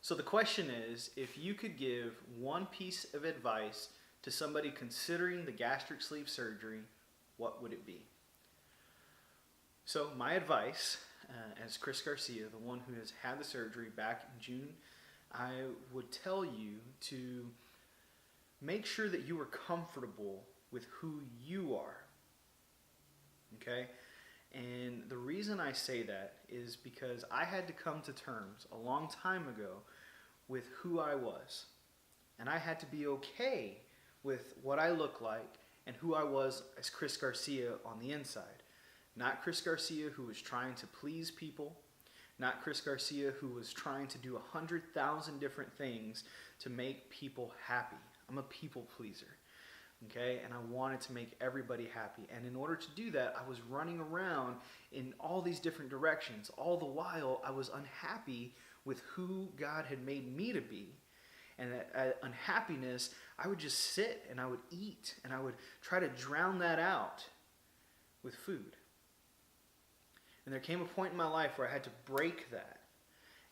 So the question is, if you could give one piece of advice to somebody considering the gastric sleeve surgery, what would it be? So my advice, as Chris Garcia, the one who has had the surgery back in June, I would tell you to make sure that you are comfortable with who you are. Okay? And the reason I say that is because I had to come to terms a long time ago with who I was. And I had to be okay with what I look like and who I was as Chris Garcia on the inside. Not Chris Garcia who was trying to please people. Not Chris Garcia who was trying to do 100,000 different things to make people happy. I'm a people pleaser. Okay, and I wanted to make everybody happy. And in order to do that, I was running around in all these different directions. All the while, I was unhappy with who God had made me to be. And that unhappiness, I would just sit and I would eat and I would try to drown that out with food. And there came a point in my life where I had to break that.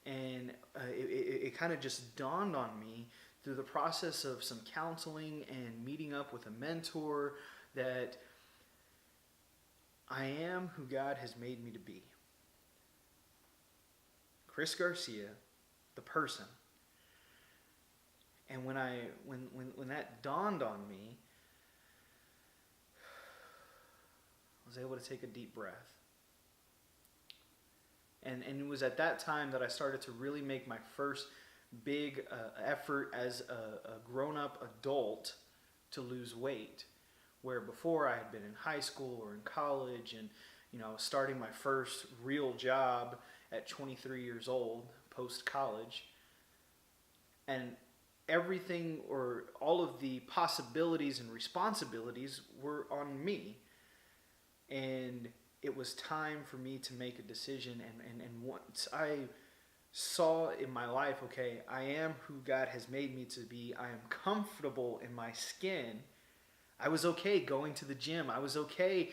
And it kind of just dawned on me through the process of some counseling and meeting up with a mentor that I am who God has made me to be. Chris Garcia, the person. And when that dawned on me, I was able to take a deep breath. And it was at that time that I started to really make my first big effort as a grown-up adult to lose weight, where before I had been in high school or in college and starting my first real job at 23 years old post-college, and everything or all of the possibilities and responsibilities were on me, and it was time for me to make a decision. And once I saw in my life, okay, I am who God has made me to be. I am comfortable in my skin. I was okay going to the gym. I was okay,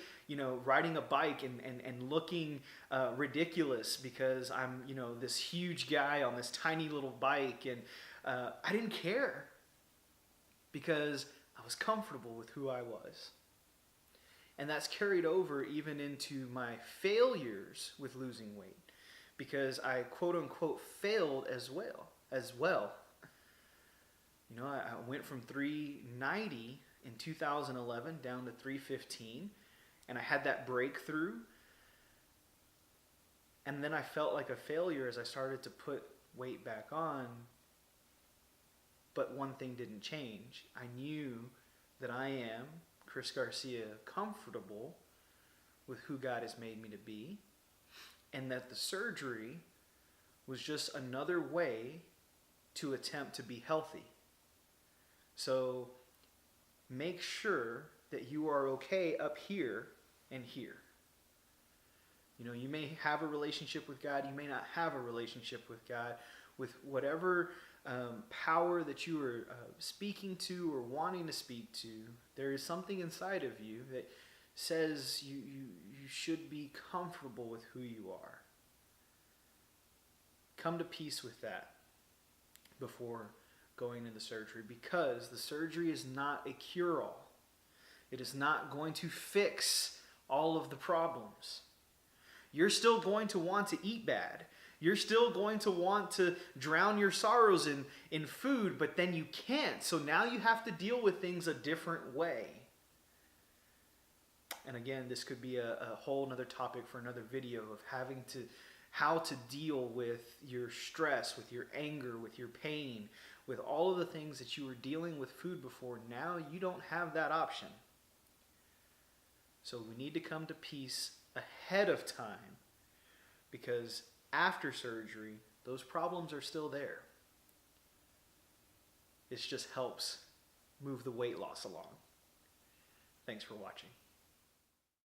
riding a bike and looking ridiculous because I'm, this huge guy on this tiny little bike. And I didn't care because I was comfortable with who I was. And that's carried over even into my failures with losing weight, because I quote unquote failed as well. I went from 390 in 2011 down to 315, and I had that breakthrough. And then I felt like a failure as I started to put weight back on. But one thing didn't change. I knew that I am, Chris Garcia, comfortable with who God has made me to be, and that the surgery was just another way to attempt to be healthy. So make sure that you are okay up here and here. You may have a relationship with God, you may not have a relationship with God, with whatever power that you are speaking to or wanting to speak to. There is something inside of you that says you should be comfortable with who you are. Come to peace with that before going into surgery, because the surgery is not a cure-all. It is not going to fix all of the problems. You're still going to want to eat bad. You're still going to want to drown your sorrows in food, but then you can't. So now you have to deal with things a different way. And again, this could be a whole other topic for another video of how to deal with your stress, with your anger, with your pain, with all of the things that you were dealing with food before. Now you don't have that option. So we need to come to peace ahead of time, because after surgery, those problems are still there. It just helps move the weight loss along. Thanks for watching.